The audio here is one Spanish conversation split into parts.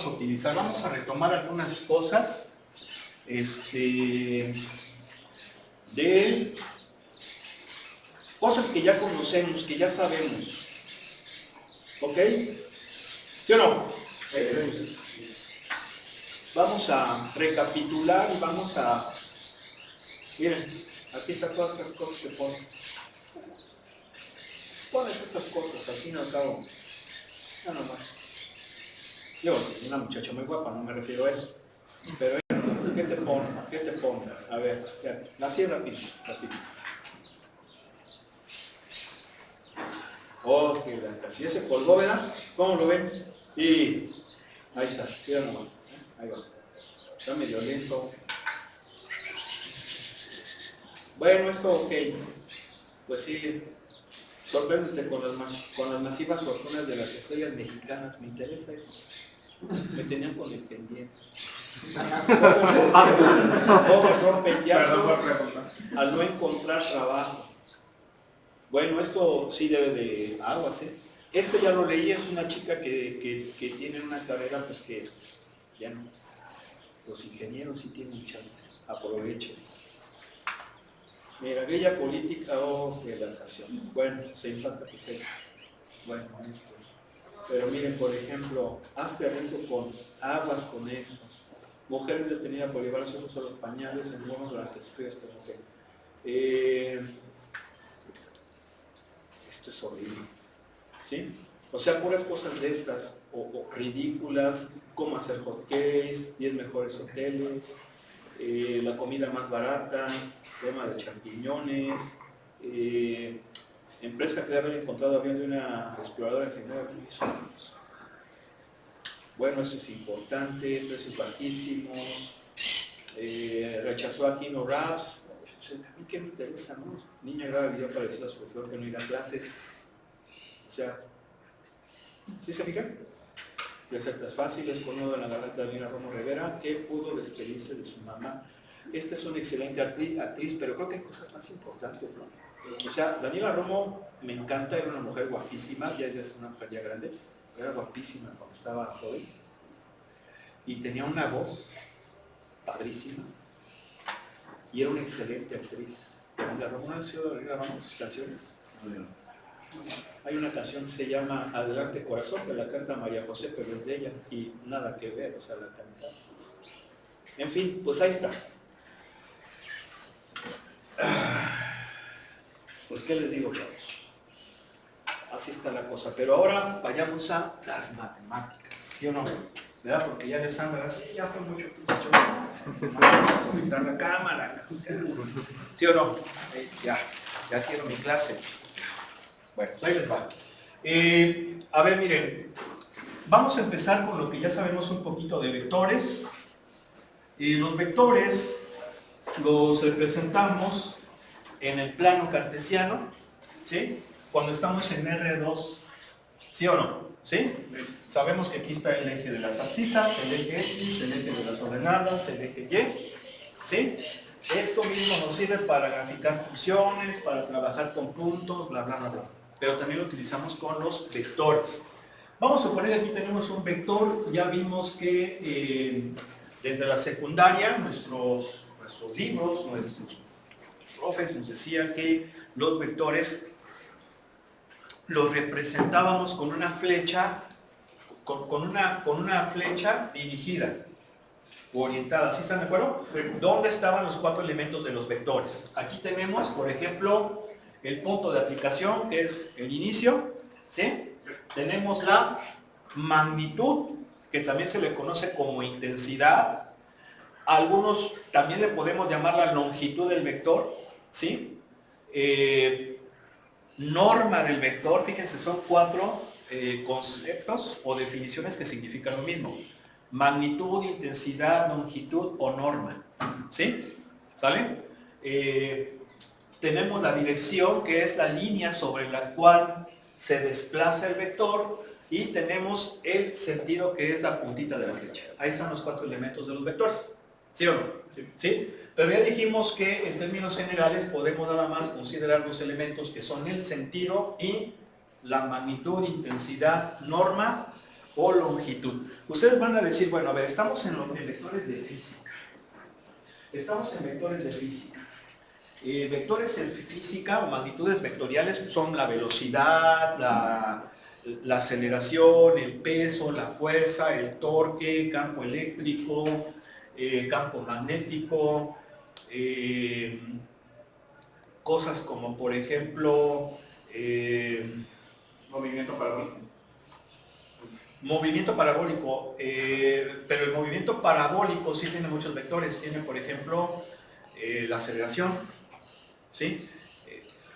vamos a utilizar. Vamos a retomar algunas cosas de cosas que ya conocemos, que ya sabemos. ¿Ok? ¿Sí o no? Vamos a recapitular y vamos a... Miren, aquí están todas estas cosas que ponen. Pones esas cosas, al fin y al cabo. Ya nomás. Yo, una muchacha muy guapa, no me refiero a eso. Pero ¿qué te pone? ¿Qué te pone? A ver, ya, así rápido, rápido. Ok, y ese polvo, ¿verdad? ¿Cómo lo ven? Y ahí está, mira nomás. Ahí va. Está medio lento. Bueno, esto ok. Pues sí, sorpréndete con las masivas fortunas de las estrellas mexicanas. Me interesa eso. Me tenían con el pendiente. ¿Cómo rompen llanto al no encontrar trabajo? Bueno, esto sí debe de aguas, ¿eh? Este ya lo leí, es una chica que tiene una carrera, pues que ya no. Los ingenieros sí tienen chance, aprovechen. Mira, aquella política, oh, qué adaptación. Bueno, se impacta perfecto. Bueno, esto. Pero miren, por ejemplo, hazte rico con aguas con esto. Mujeres detenidas por llevar solo los pañales en bonos durante el frío. Esto es horrible. ¿Sí? O sea, puras cosas de estas, o ridículas, cómo hacer hotcakes, 10 mejores hoteles, la comida más barata, tema de champiñones, empresa que debe haber encontrado avión de una exploradora general. Bueno, esto es importante, precios bajísimos, rechazó a Kino Raps. O sea, también qué me interesa, ¿no? Niña grave video parecido a su flor que no irá a clases. O sea, ¿sí se fijan? Recetas fáciles, con uno de la garganta de Daniela Romo Rivera, que pudo despedirse de su mamá. Esta es una excelente actriz, pero creo que hay cosas más importantes, ¿no? O sea, Daniela Romo me encanta, era una mujer guapísima, ya es una mujer ya grande, pero era guapísima cuando estaba joven. Y tenía una voz padrísima, y era una excelente actriz. Daniela Romo, ¿no ha sido Daniela Romo sus canciones? Hay una canción que se llama Adelante Corazón, que la canta María José, pero es de ella y nada que ver, o sea, la canta. En fin, pues ahí está. Pues qué les digo, chavos. Así está la cosa. Pero ahora vayamos a las matemáticas, ¿sí o no? ¿Verdad? Porque ya les anda, ya fue mucho tiempo. Vamos a conectar la cámara. ¿Sí o no? Ya quiero mi clase. Bueno, pues ahí les va. A ver, miren, vamos a empezar con lo que ya sabemos un poquito de vectores. Los vectores los representamos en el plano cartesiano, ¿sí? Cuando estamos en R2, ¿sí o no? ¿Sí? Sabemos que aquí está el eje de las abscisas, el eje X, el eje de las ordenadas, el eje Y, ¿sí? Esto mismo nos sirve para graficar funciones, para trabajar con puntos, bla, bla, bla, bla. Pero también lo utilizamos con los vectores. Vamos a suponer que aquí tenemos un vector. Ya vimos que desde la secundaria nuestros libros, nuestros profes nos decían que los vectores los representábamos con una flecha, con una flecha dirigida o orientada. ¿Sí están de acuerdo? Sí. ¿Dónde estaban los 4 elementos de los vectores? Aquí tenemos, por ejemplo, el punto de aplicación, que es el inicio, ¿sí? Tenemos la magnitud, que también se le conoce como intensidad. Algunos también le podemos llamar la longitud del vector, ¿sí? Norma del vector, fíjense, son 4 conceptos o definiciones que significan lo mismo. Magnitud, intensidad, longitud o norma, ¿sí? ¿Sale? Tenemos la dirección, que es la línea sobre la cual se desplaza el vector, y tenemos el sentido, que es la puntita de la flecha. Ahí están los 4 elementos de los vectores. ¿Sí o no? Sí. ¿Sí? Pero ya dijimos que en términos generales podemos nada más considerar los elementos que son el sentido y la magnitud, intensidad, norma, o longitud. Ustedes van a decir, bueno, a ver, estamos en vectores de física. Estamos en vectores de física. Vectores en física o magnitudes vectoriales son la velocidad, la aceleración, el peso, la fuerza, el torque, campo eléctrico, campo magnético, cosas como por ejemplo movimiento parabólico. Movimiento parabólico, pero el movimiento parabólico sí tiene muchos vectores. Tiene por ejemplo la aceleración, ¿sí?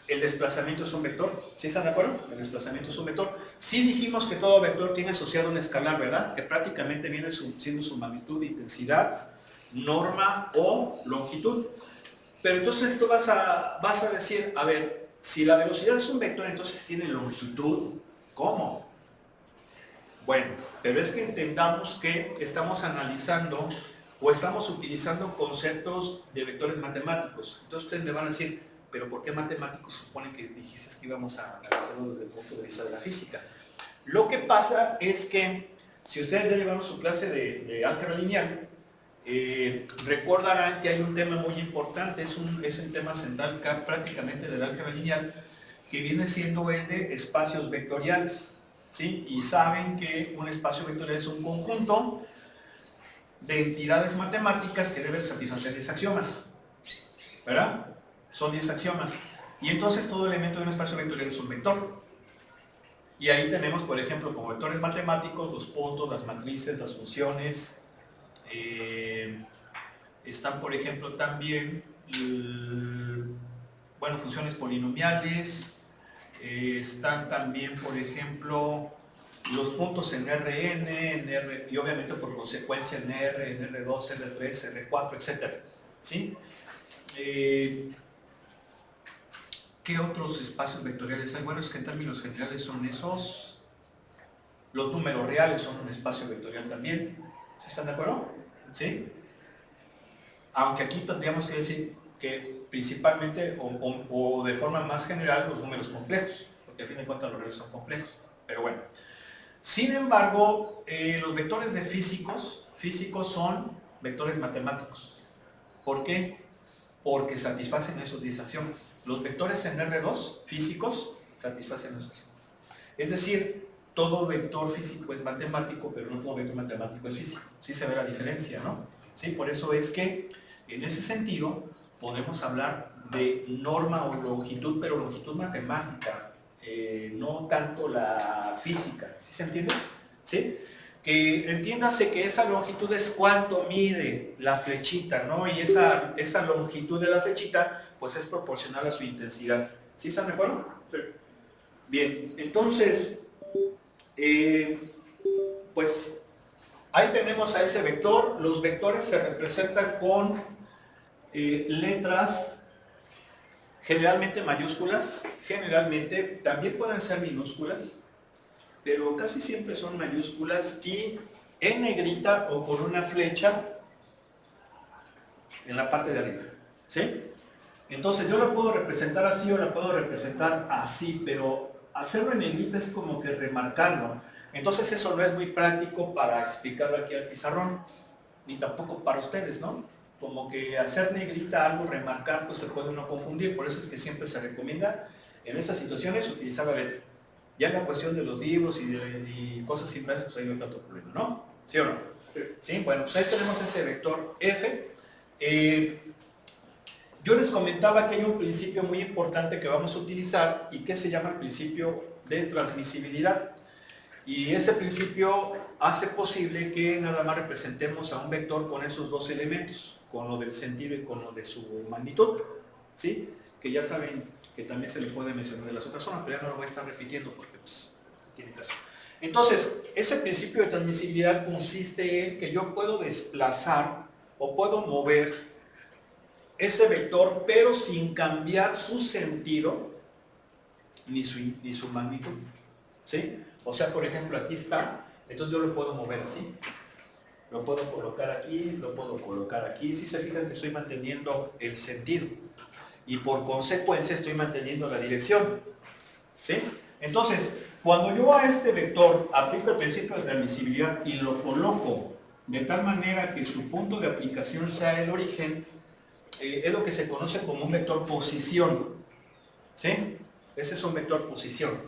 El desplazamiento es un vector, ¿sí están de acuerdo? El desplazamiento es un vector. Sí dijimos que todo vector tiene asociado un escalar, ¿verdad? Que prácticamente viene siendo su magnitud, intensidad, norma o longitud. Pero entonces tú vas a decir, a ver, si la velocidad es un vector, entonces tiene longitud. ¿Cómo? Bueno, pero es que entendamos que estamos analizando o estamos utilizando conceptos de vectores matemáticos. Entonces ustedes me van a decir, pero ¿por qué matemáticos supone que dijiste que íbamos a analizarlo desde el punto de vista de la física? Lo que pasa es que, si ustedes ya llevaron su clase de álgebra lineal, recordarán que hay un tema muy importante, es un tema central prácticamente del álgebra lineal, que viene siendo el de espacios vectoriales. ¿Sí? Y saben que un espacio vectorial es un conjunto de entidades matemáticas que deben satisfacer 10 axiomas, ¿verdad? Son 10 axiomas. Y entonces todo elemento de un espacio vectorial es un vector. Y ahí tenemos, por ejemplo, como vectores matemáticos, los puntos, las matrices, las funciones. Están, por ejemplo, también, bueno, funciones polinomiales. Están también, por ejemplo, los puntos en Rn, y obviamente por consecuencia en R, en R2, R3, R4, etc. ¿Sí? ¿Qué otros espacios vectoriales hay? Bueno, es que en términos generales son esos. Los números reales son un espacio vectorial también. ¿Sí están de acuerdo? ¿Sí? Aunque aquí tendríamos que decir que principalmente o de forma más general los números complejos, porque a fin de cuentas los reales son complejos, pero bueno. Sin embargo, los vectores de físicos son vectores matemáticos. ¿Por qué? Porque satisfacen esos 10 axiomas. Los vectores en R2 físicos satisfacen esos axiomas. Es decir, todo vector físico es matemático, pero no todo vector matemático es físico. Sí se ve la diferencia, ¿no? Sí, por eso es que en ese sentido podemos hablar de norma o longitud, pero longitud matemática, no tanto la física. ¿Sí se entiende? ¿Sí? Que entiéndase que esa longitud es cuánto mide la flechita, ¿no? Y esa longitud de la flechita pues es proporcional a su intensidad. ¿Sí están de acuerdo? Sí. Bien, entonces pues ahí tenemos a ese vector. Los vectores se representan con letras generalmente mayúsculas, generalmente también pueden ser minúsculas, pero casi siempre son mayúsculas y en negrita o con una flecha en la parte de arriba. ¿Sí? Entonces yo la puedo representar así o la puedo representar así, pero hacerlo en negrita es como que remarcarlo. Entonces eso no es muy práctico para explicarlo aquí al pizarrón, ni tampoco para ustedes, ¿no? Como que hacer negrita algo, remarcar, pues se puede uno confundir. Por eso es que siempre se recomienda en esas situaciones utilizar la letra. Ya en la cuestión de los libros y cosas impresas, pues ahí no hay tanto problema, ¿no? ¿Sí o no? Sí. ¿Sí? Bueno, pues ahí tenemos ese vector F. Yo les comentaba que hay un principio muy importante que vamos a utilizar y que se llama el principio de transmisibilidad. Y ese principio hace posible que nada más representemos a un vector con esos dos elementos, con lo del sentido y con lo de su magnitud, ¿sí? Que ya saben que también se le puede mencionar de las otras formas, pero ya no lo voy a estar repitiendo porque pues tiene caso. Entonces, ese principio de transmisibilidad consiste en que yo puedo desplazar o puedo mover ese vector, pero sin cambiar su sentido ni su magnitud, ¿sí? O sea, por ejemplo, aquí está, entonces yo lo puedo mover así. Lo puedo colocar aquí, lo puedo colocar aquí. Si se fijan que estoy manteniendo el sentido y por consecuencia estoy manteniendo la dirección, ¿sí? Entonces, Cuando yo a este vector aplico el principio de transmisibilidad y lo coloco de tal manera que su punto de aplicación sea el origen, es lo que se conoce como un vector posición. ¿Sí? Ese es un vector posición.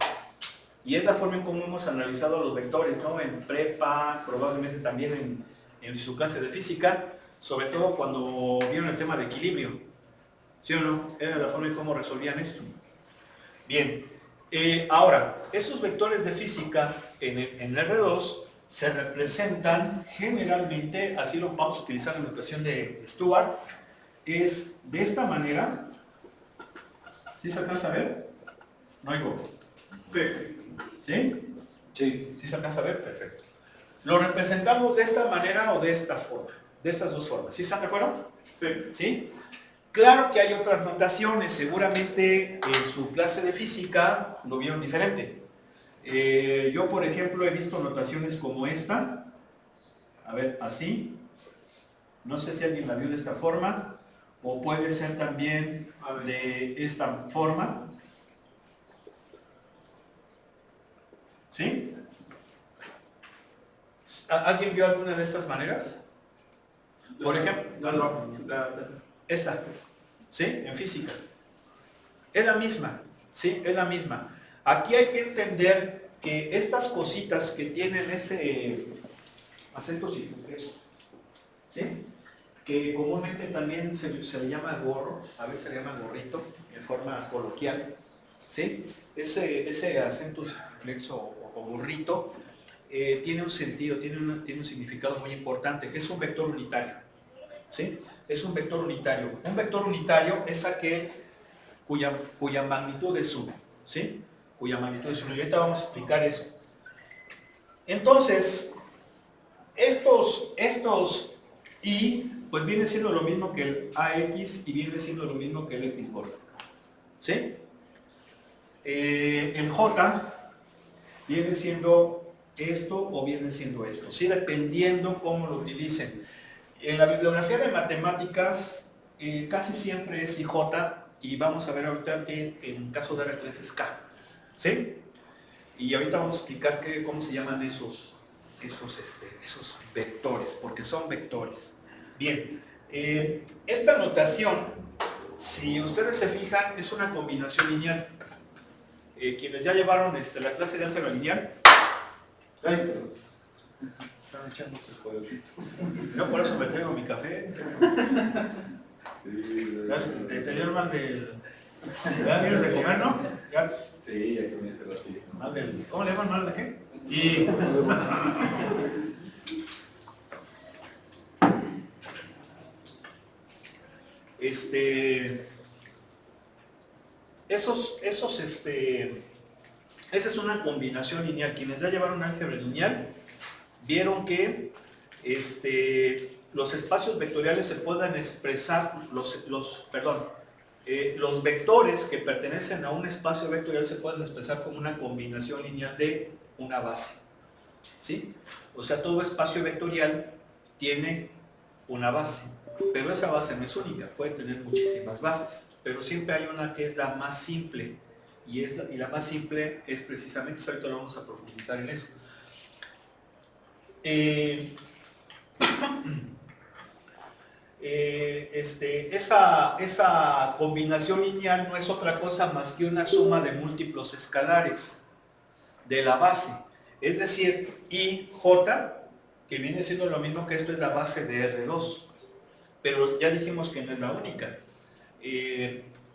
Y es la forma en cómo hemos analizado los vectores, ¿no? En prepa, probablemente también en su clase de física, sobre todo cuando vieron el tema de equilibrio. ¿Sí o no? Era la forma en cómo resolvían esto. Bien. Ahora, estos vectores de física en R2 se representan generalmente, así lo vamos a utilizar en la notación de Stuart, es de esta manera. ¿Sí se alcanza a ver? No oigo. Sí. ¿Sí? Sí. ¿Sí se alcanza a ver? Perfecto. Lo representamos de esta manera o de esta forma. De estas dos formas. ¿Sí están de acuerdo? Sí. ¿Sí? Claro que hay otras notaciones. Seguramente en su clase de física lo vieron diferente. Yo, por ejemplo, he visto notaciones como esta. A ver, así. No sé si alguien la vio de esta forma. O puede ser también de esta forma. ¿Sí? ¿Alguien vio alguna de estas maneras? Por ejemplo, esta, ¿sí? En física. Es la misma, ¿sí? Es la misma. Aquí hay que entender que estas cositas que tienen ese acento circunflejo, ¿sí? Que comúnmente también se le llama gorro, a veces se le llama gorrito, en forma coloquial, ¿sí? Ese acento circunflexo o gorrito tiene un sentido, tiene un significado muy importante. Es un vector unitario, ¿sí? Es un vector unitario. Un vector unitario es aquel cuya magnitud es 1, ¿sí? Cuya magnitud es 1. Y ahorita vamos a explicar eso. Entonces, estos y pues viene siendo lo mismo que el AX y viene siendo lo mismo que el X gordo, ¿sí? El J viene siendo esto o viene siendo esto, ¿sí? Dependiendo cómo lo utilicen. En la bibliografía de matemáticas casi siempre es IJ y vamos a ver ahorita que en caso de R3 es K, ¿sí? Y ahorita vamos a explicar cómo se llaman esos vectores, porque son vectores. Bien, esta notación, si ustedes se fijan, es una combinación lineal. Quienes ya llevaron la clase de álgebra lineal, están echando su coyotito. Yo por eso me traigo mi café. Te dieron mal del... ¿Ya vienes de comer, no? ¿Ya? Sí, ya comiste rápido. Mal del... ¿Cómo le llaman mal de qué? Y... esa es una combinación lineal. Quienes ya llevaron álgebra lineal vieron que los espacios vectoriales se pueden expresar, los vectores que pertenecen a un espacio vectorial se pueden expresar como una combinación lineal de una base, ¿sí? O sea, todo espacio vectorial tiene una base, pero esa base no es única, puede tener muchísimas bases, pero siempre hay una que es la más simple, y la más simple es precisamente, ahorita lo vamos a profundizar en eso. Esa combinación lineal no es otra cosa más que una suma de múltiplos escalares de la base, es decir, IJ, que viene siendo lo mismo que esto es la base de R2, pero ya dijimos que no es la única,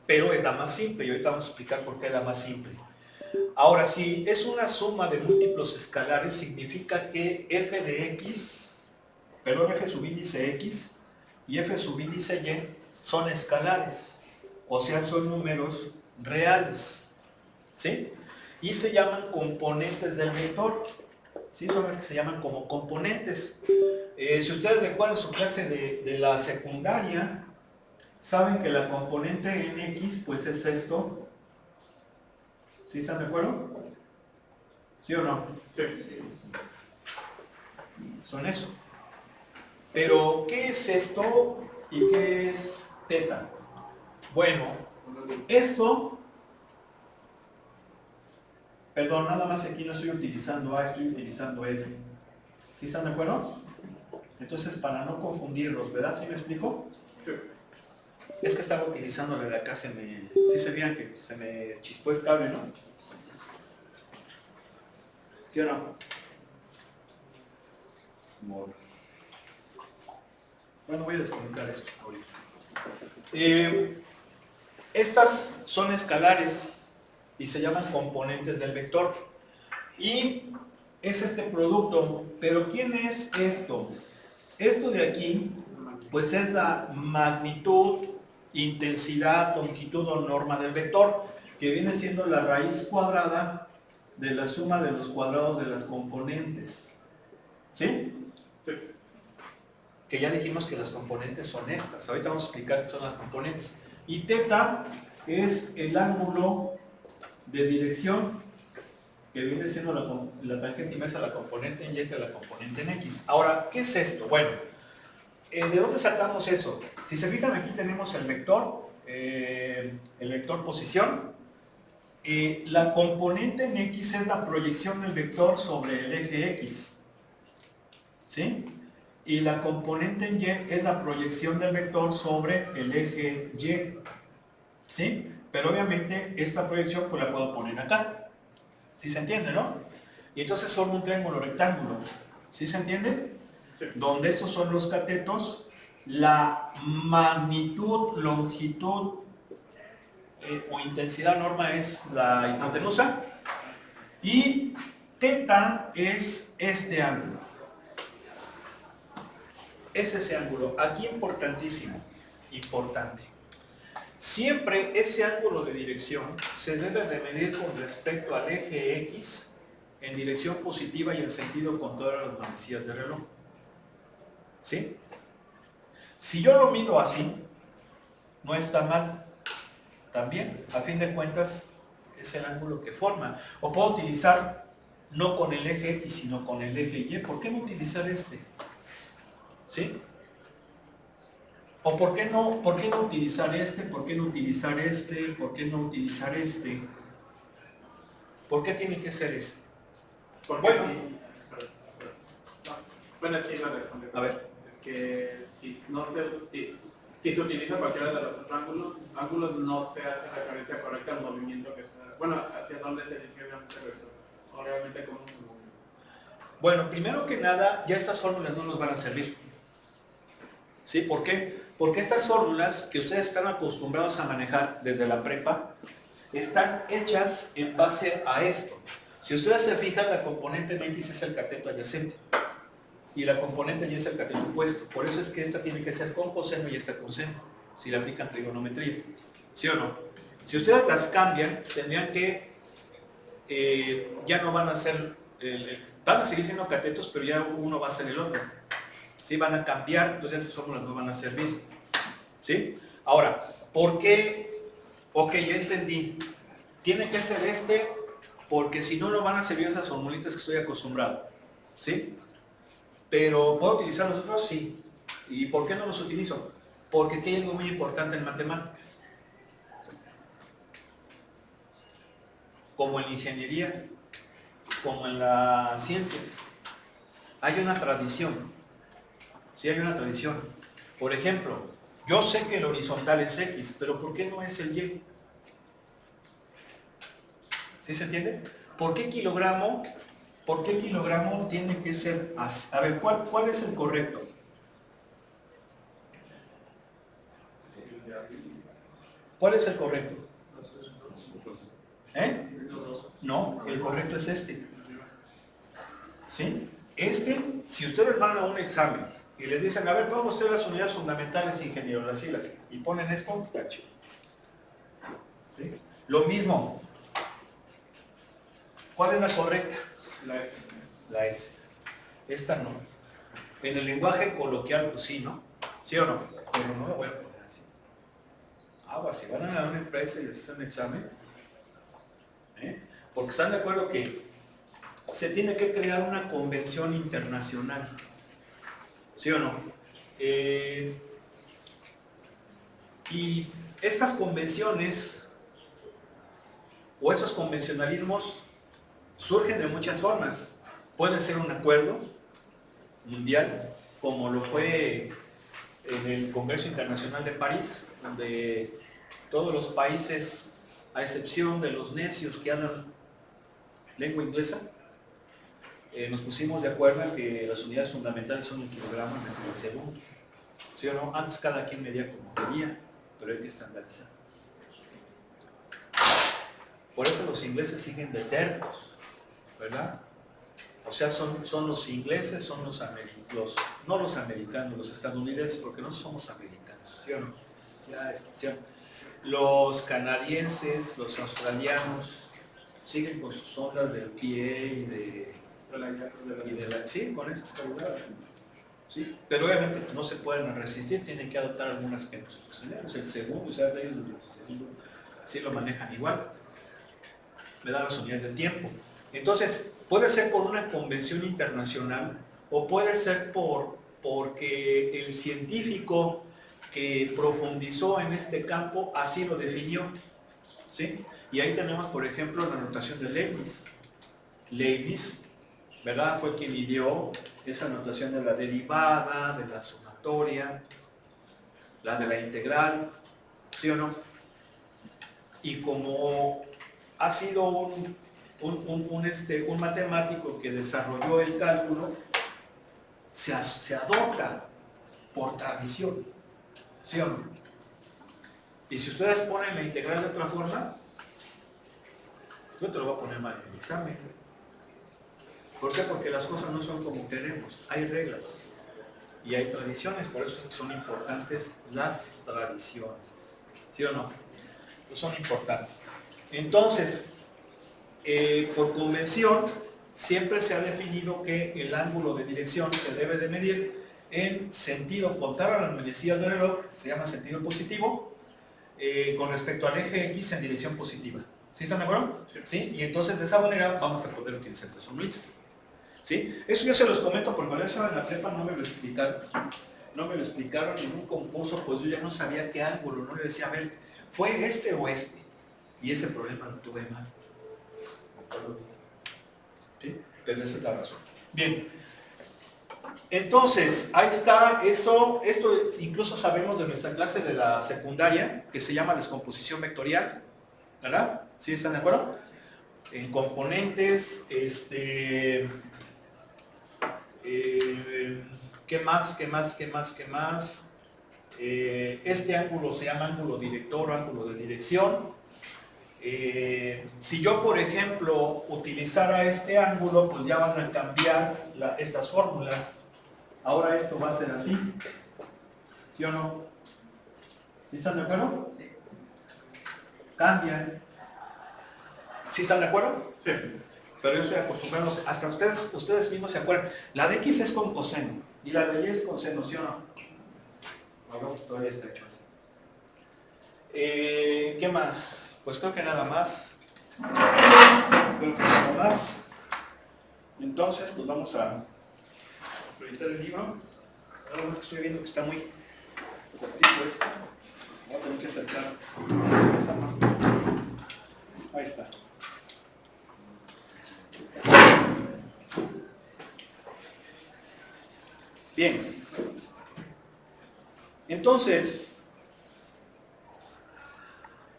pero es la más simple y ahorita vamos a explicar por qué es la más simple. Ahora, si es una suma de múltiplos escalares, significa que f de x, perdón, f subíndice x y f subíndice y son escalares, o sea, son números reales, ¿sí? Y se llaman componentes del vector, ¿sí? Son las que se llaman como componentes. Si ustedes recuerdan su clase de la secundaria, saben que la componente en x, pues es esto. ¿Sí están de acuerdo? ¿Sí o no? Sí. Son eso. Pero, ¿qué es esto y qué es teta? Bueno, esto Perdón, nada más aquí no estoy utilizando A, estoy utilizando F. ¿Sí están de acuerdo? Entonces, para no confundirlos, ¿verdad? ¿Sí me explico? Sí. Es que estaba utilizando la de acá, ¿sí se veían que se me chispó el cable, ¿no? ¿Sí o no? Bueno, voy a desconectar esto ahorita. Estas son escalares y se llaman componentes del vector. Y es este producto, pero ¿quién es esto? Esto de aquí, pues es la magnitud, intensidad, longitud o norma del vector, que viene siendo la raíz cuadrada de la suma de los cuadrados de las componentes. ¿Sí? Sí. Que ya dijimos que las componentes son estas. Ahorita vamos a explicar qué son las componentes. Y teta es el ángulo de dirección que viene siendo la tangente inversa a la componente en y a la componente en x. Ahora, ¿qué es esto? Bueno, ¿de dónde sacamos eso? Si se fijan, aquí tenemos el vector posición. La componente en x es la proyección del vector sobre el eje x. ¿Sí? Y la componente en y es la proyección del vector sobre el eje y. ¿Sí? Pero obviamente esta proyección pues la puedo poner acá. ¿Sí se entiende, no? Y entonces forma un triángulo rectángulo. ¿Sí se entiende? Sí. Donde estos son los catetos, la magnitud, longitud o intensidad norma es la hipotenusa y teta es este ángulo. Es ese ángulo. Aquí importantísimo, importante. Siempre ese ángulo de dirección se debe de medir con respecto al eje X en dirección positiva y en sentido contrario a las manecillas de reloj. ¿Sí? Si yo lo mido así, no está mal. También, a fin de cuentas, es el ángulo que forma. O puedo utilizar no con el eje X, sino con el eje Y. ¿Por qué no utilizar este? ¿Sí? ¿O por qué no utilizar este? ¿Por qué no utilizar este? ¿Por qué no utilizar este? ¿Por qué tiene que ser este? Porque Bueno. Bueno, sí, lo responde. A ver. Es que si se utiliza cualquiera de los otros ángulos no se hace referencia correcta al movimiento que se da. Bueno, hacia dónde se dirige realmente el vector. O realmente cómo se mueve. Bueno, primero que nada, ya estas fórmulas no nos van a servir. ¿Sí? ¿Por qué? Porque estas fórmulas que ustedes están acostumbrados a manejar desde la prepa están hechas en base a esto. Si ustedes se fijan, la componente en X es el cateto adyacente y la componente Y es el cateto opuesto. Por eso es que esta tiene que ser con coseno y esta con seno, si le aplican trigonometría. ¿Sí o no? Si ustedes las cambian, tendrían que ya no van a ser, van a seguir siendo catetos, pero ya uno va a ser el otro. ¿Sí? Van a cambiar, entonces esas fórmulas no van a servir. ¿Sí? Ahora, ¿por qué? Ok, ya entendí. Tiene que ser este, porque si no, no van a servir esas formulitas que estoy acostumbrado. ¿Sí? Pero, ¿puedo utilizar los otros? Sí. ¿Y por qué no los utilizo? Porque aquí hay algo muy importante en matemáticas. Como en la ingeniería, como en las ciencias, hay una tradición. Sí, hay una tradición. Por ejemplo, yo sé que el horizontal es X, pero ¿por qué no es el Y? ¿Sí se entiende? ¿Por qué kilogramo tiene que ser así? A ver, ¿cuál es el correcto? ¿Cuál es el correcto? ¿Eh? No, el correcto es este. ¿Sí? Este, si ustedes van a un examen y les dicen, a ver, pongan ustedes las unidades fundamentales, ingeniero, las siglas, y ponen esto, cacho. ¿Sí? Lo mismo. ¿Cuál es la correcta? La S. La S. Esta no. En el lenguaje coloquial, pues sí, ¿no? ¿Sí o no? Pero no lo voy a poner así. Agua, si van a una empresa y les hacen un examen, porque están de acuerdo que se tiene que crear una convención internacional. ¿Sí o no? Y estas convenciones o estos convencionalismos surgen de muchas formas. Puede ser un acuerdo mundial, como lo fue en el Congreso Internacional de París, donde todos los países, a excepción de los necios que hablan lengua inglesa, nos pusimos de acuerdo en que las unidades fundamentales son el kilogramo y el segundo. ¿Sí o no? Antes cada quien medía como quería, pero hay que estandarizar. Por eso los ingleses siguen de tercos, ¿verdad? O sea, son los ingleses, son no los americanos, los estadounidenses, porque no somos americanos, ¿sí o no? ¿Sí o no? Los canadienses, los australianos, siguen con sus ondas del pie y de la sí, con esa estabilidad. Sí, pero obviamente no se pueden resistir, tienen que adoptar algunas que nosotros tenemos. El segundo, o sea, el segundo sí lo manejan igual. Me dan las unidades de tiempo. Entonces, puede ser por una convención internacional o puede ser porque el científico que profundizó en este campo así lo definió. ¿Sí? Y ahí tenemos, por ejemplo, la notación de Leibniz. Leibniz, ¿verdad? Fue quien ideó esa notación de la derivada, de la sumatoria, la de la integral, ¿sí o no? Y como ha sido un matemático que desarrolló el cálculo, se adopta por tradición, ¿sí o no? Y si ustedes ponen la integral de otra forma, yo te lo voy a poner mal en el examen. ¿Por qué? Porque las cosas no son como queremos, hay reglas y hay tradiciones, por eso son importantes las tradiciones, ¿sí o no? Pues son importantes. Entonces, por convención, siempre se ha definido que el ángulo de dirección se debe de medir en sentido contrario a las manecillas del reloj, se llama sentido positivo, con respecto al eje X en dirección positiva. ¿Sí están de acuerdo? ¿Sí? Y entonces de esa manera vamos a poder utilizar estas formulitas. ¿Sí? Eso yo se los comento porque cuando eso en la prepa no me lo explicaron. No me lo explicaron en un concurso, pues yo ya no sabía qué ángulo, no le decía, a ver, ¿fue este o este? Y ese problema lo tuve mal. ¿Sí? Pero esa es la razón. Bien. Entonces, ahí está, esto incluso sabemos de nuestra clase de la secundaria, que se llama descomposición vectorial, ¿verdad? ¿Sí están de acuerdo? En componentes, ¿qué más? Este ángulo se llama ángulo director o ángulo de dirección. Si yo, por ejemplo, utilizara este ángulo, pues ya van a cambiar estas fórmulas. Ahora esto va a ser así. ¿Sí o no? ¿Sí están de acuerdo? Sí. Cambian. ¿Sí están de acuerdo? Sí. Pero yo estoy acostumbrado, hasta ustedes mismos se acuerdan. La de X es con coseno y la de Y es con seno, ¿sí o no? Bueno, todavía está hecho así. ¿Qué más? Pues creo que nada más. Entonces, pues vamos a proyectar el libro. Nada más que estoy viendo que está muy cortito esto. Voy a tener que acercar esa más. Ahí está. Bien. Entonces,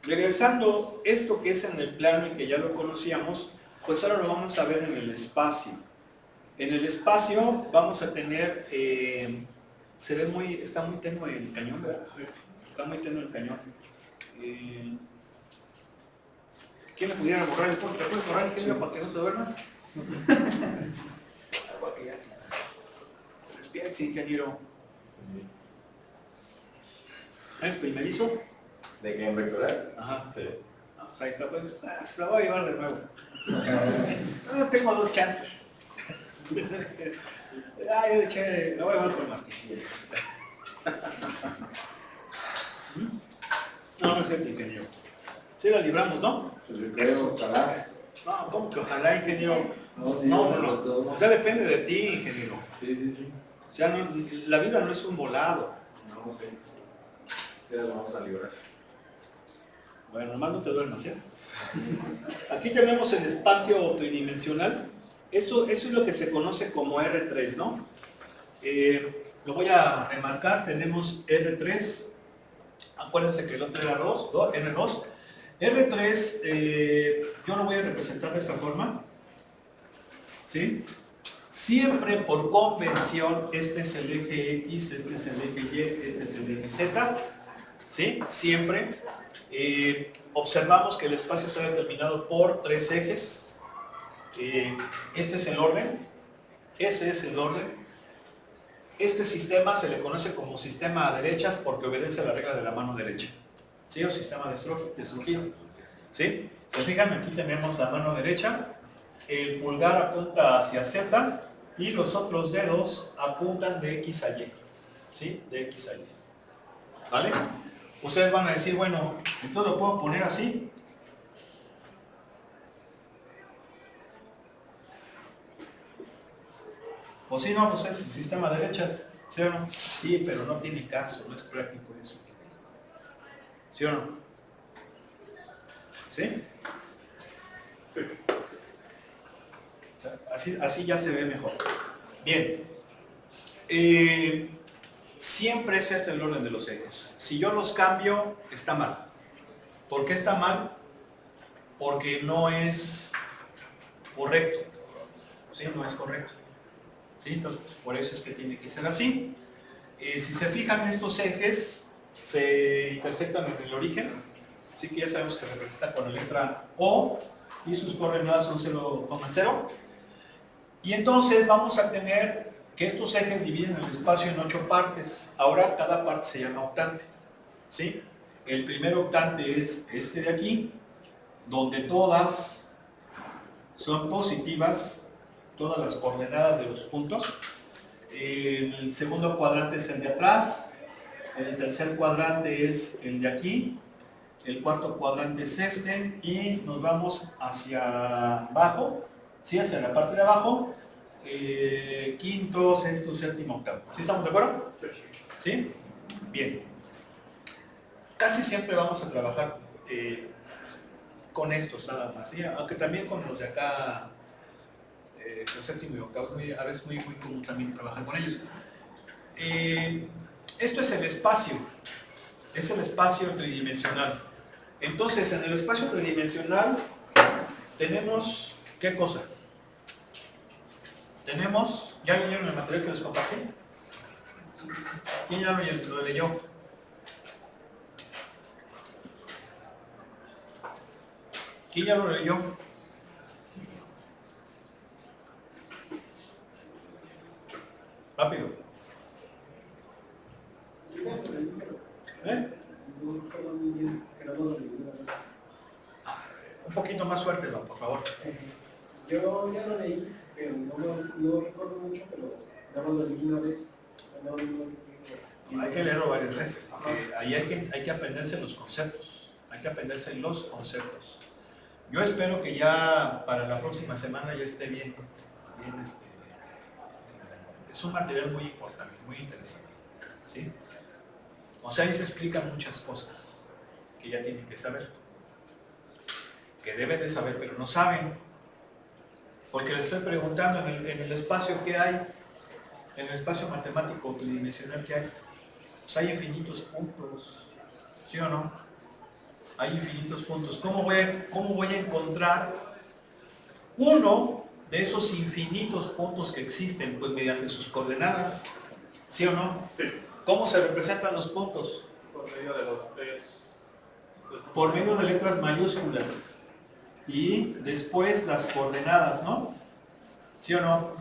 regresando esto que es en el plano y que ya lo conocíamos, pues ahora lo vamos a ver en el espacio. En el espacio vamos a tener, está muy tenue el cañón, ¿verdad? Sí. Está muy tenue el cañón. ¿Quién le pudiera borrar el fondo? ¿Te puedes borrar el género para que no te duermas? Para que ya te despiertes, ingeniero. ¿Es primerizo? ¿De qué en vectorial? Ajá. Sí. Ah, pues ahí está, pues se la voy a llevar de nuevo. No, tengo dos chances. Ay, chévere, la voy a llevar con Martín. No, no es cierto, ingeniero. Sí la libramos, ¿no? Pues yo creo, ojalá. No, ¿cómo que ojalá, ingeniero? No. O sea, depende de ti, ingeniero. Sí. O sea, la vida no es un volado. No sé. Sí, lo vamos a librar. Bueno, nomás no te duermas, ¿eh? Aquí tenemos el espacio tridimensional. Esto es lo que se conoce como R3, ¿no? Lo voy a remarcar. Tenemos R3. Acuérdense que el otro era R2. R3, yo lo voy a representar de esta forma. ¿Sí? Siempre por convención, este es el eje X, este es el eje Y, este es el eje Z. ¿Sí? Siempre. Observamos que el espacio está determinado por 3 ejes. Este es el orden. Ese es el orden. Este sistema se le conoce como sistema a derechas porque obedece a la regla de la mano derecha. ¿Sí? O sistema de estrogido. ¿Sí? Se fijan, aquí tenemos la mano derecha. El pulgar apunta hacia Z y los otros dedos apuntan de X a Y. ¿Sí? De X a Y. ¿Vale? Ustedes van a decir, bueno, entonces lo puedo poner así. O si no, pues es el sistema de derechas. ¿Sí o no? Sí, pero no tiene caso, no es práctico eso. ¿Sí o no? ¿Sí? Sí. Así ya se ve mejor. Bien. Siempre es este el orden de los ejes. Si yo los cambio, está mal. ¿Por qué está mal? Porque no es correcto. ¿Sí? No es correcto. ¿Sí? Entonces, pues, por eso es que tiene que ser así. Si se fijan, estos ejes se intersectan en el origen. Así que ya sabemos que se representa con la letra O y sus coordenadas son 0,0. Y entonces vamos a tener que estos ejes dividen el espacio en 8 partes. Ahora cada parte se llama octante. ¿Sí? El primer octante es este de aquí, donde todas son positivas, todas las coordenadas de los puntos. El segundo cuadrante es el de atrás, el tercer cuadrante es el de aquí, el cuarto cuadrante es este y nos vamos hacia abajo, ¿sí? Hacia la parte de abajo, quinto, sexto, séptimo, octavo. ¿Sí estamos de acuerdo? ¿Sí? Bien. Casi siempre vamos a trabajar con estos nada más, ¿sí? Aunque también con los de acá, con séptimo y octavo, a veces muy común también trabajar con ellos. Esto es el espacio tridimensional. Entonces, en el espacio tridimensional tenemos, ¿qué cosa? Tenemos, ¿ya leyeron el material que les compartí? ¿Quién ya lo leyó? ¿Quién ya lo leyó? Rápido. Un poquito más fuerte, por favor. Yo ya lo leí, pero no recuerdo mucho, pero ya lo leí una vez. Hay que leerlo varias veces, porque ahí hay que aprenderse los conceptos. Hay que aprenderse los conceptos. Yo espero que ya para la próxima semana ya esté bien es un material muy importante, muy interesante. ¿Sí? O sea, ahí se explican muchas cosas que ya tienen que saber. Que deben de saber, pero no saben. Porque les estoy preguntando en el espacio que hay, en el espacio matemático tridimensional que hay, pues hay infinitos puntos. ¿Sí o no? Hay infinitos puntos. ¿Cómo voy a encontrar uno de esos infinitos puntos que existen? Pues mediante sus coordenadas. ¿Sí o no? Sí. ¿Cómo se representan los puntos? Por medio de los tres. Por medio de letras mayúsculas. Y después las coordenadas, ¿no? ¿Sí o no?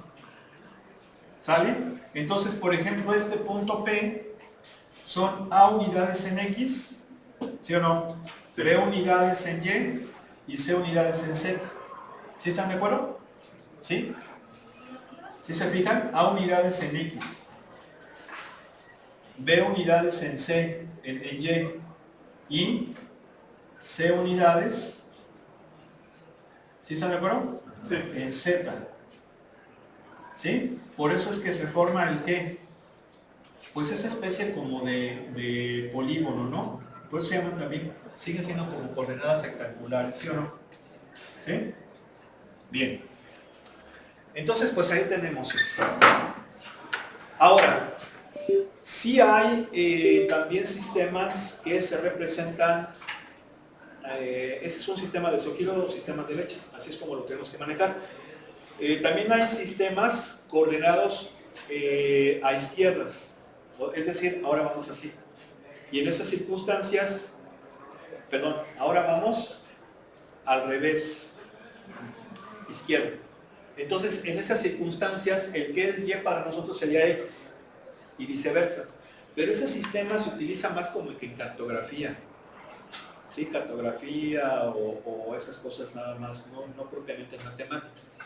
¿Sale? Entonces, por ejemplo, este punto P son A unidades en X, ¿sí o no? B unidades en Y y C unidades en Z. ¿Sí están de acuerdo? ¿Sí? ¿Sí se fijan? A unidades en X, B unidades en C, en Y y C unidades, ¿sí están de acuerdo? Sí. En Z. ¿Sí? Por eso es que se forma el ¿qué? Pues esa especie como de polígono, ¿no? Por eso se llaman también siguen siendo como coordenadas rectangulares, ¿sí o no? ¿Sí? Bien. Entonces, pues ahí tenemos esto. Ahora, sí hay también sistemas que se representan, ese es un sistema de Sohiro o sistemas de leches, así es como lo tenemos que manejar. También hay sistemas coordenados a izquierdas, es decir, ahora vamos así. Y en esas circunstancias, perdón, ahora vamos al revés, izquierdo. Entonces, en esas circunstancias, el que es Y para nosotros sería X y viceversa. Pero ese sistema se utiliza más como que en cartografía. ¿Sí? Cartografía o esas cosas nada más, no propiamente en matemáticas.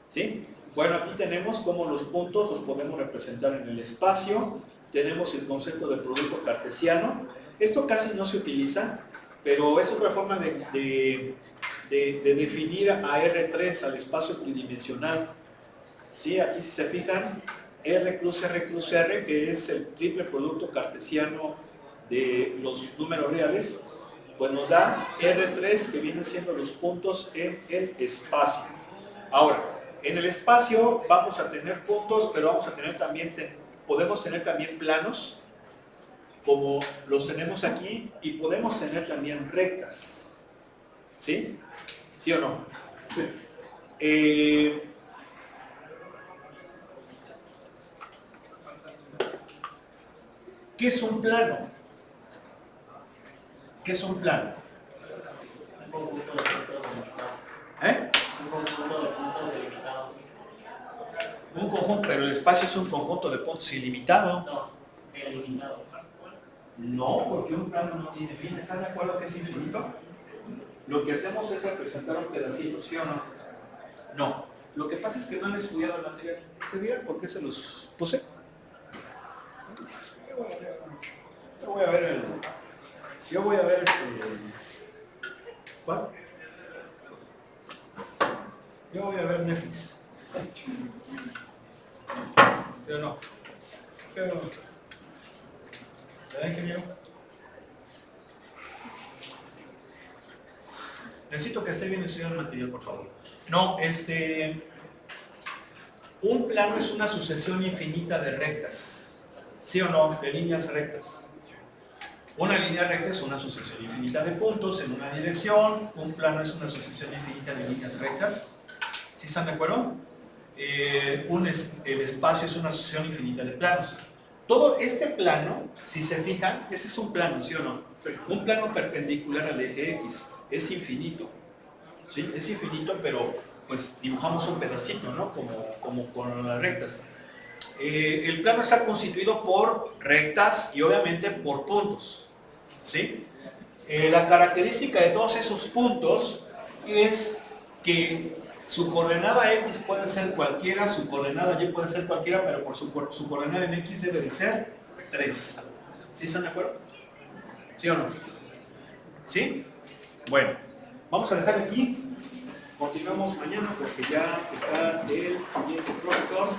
¿Sí? Bueno, aquí tenemos cómo los puntos los podemos representar en el espacio. Tenemos el concepto del producto cartesiano. Esto casi no se utiliza, pero es otra forma de definir a R3, al espacio tridimensional. ¿Sí? Aquí si se fijan, R plus R, que es el triple producto cartesiano de los números reales, pues nos da R3, que vienen siendo los puntos en el espacio. Ahora, en el espacio vamos a tener puntos, pero vamos a tener también, podemos tener también planos, como los tenemos aquí, y podemos tener también rectas. ¿Sí? ¿Sí o no? Sí. ¿Qué es un plano? ¿Qué es un plano? Un conjunto de puntos ilimitado. ¿Eh? Un conjunto de puntos ilimitado. Un conjunto, pero el espacio es un conjunto de puntos ilimitado. No, ilimitado. No, porque un plano no tiene fin. ¿Están de acuerdo que es infinito? Lo que hacemos es representar un pedacito, ¿sí o no? No. Lo que pasa es que no han estudiado el anterior. ¿Se vieron por qué se los puse? Yo voy a ver ¿cuál? Yo voy a ver Netflix. Yo no. Pero, ¿verdad, ingeniero? Necesito que esté bien estudiado el material, por favor. No, un plano es una sucesión infinita de rectas. ¿Sí o no? De líneas rectas. Una línea recta es una sucesión infinita de puntos en una dirección. Un plano es una sucesión infinita de líneas rectas. ¿Sí están de acuerdo? El espacio es una sucesión infinita de planos. Todo este plano, si se fijan, ese es un plano, ¿sí o no? Sí. Un plano perpendicular al eje X. Es infinito. ¿Sí? Es infinito, pero pues dibujamos un pedacito, ¿no? Como con las rectas. El plano está constituido por rectas y obviamente por puntos. ¿Sí? La característica de todos esos puntos es que su coordenada X puede ser cualquiera, su coordenada Y puede ser cualquiera, pero por su coordenada en X debe de ser 3. ¿Sí están de acuerdo? ¿Sí o no? ¿Sí? Bueno, vamos a dejar aquí. Continuamos mañana porque ya está el siguiente profesor.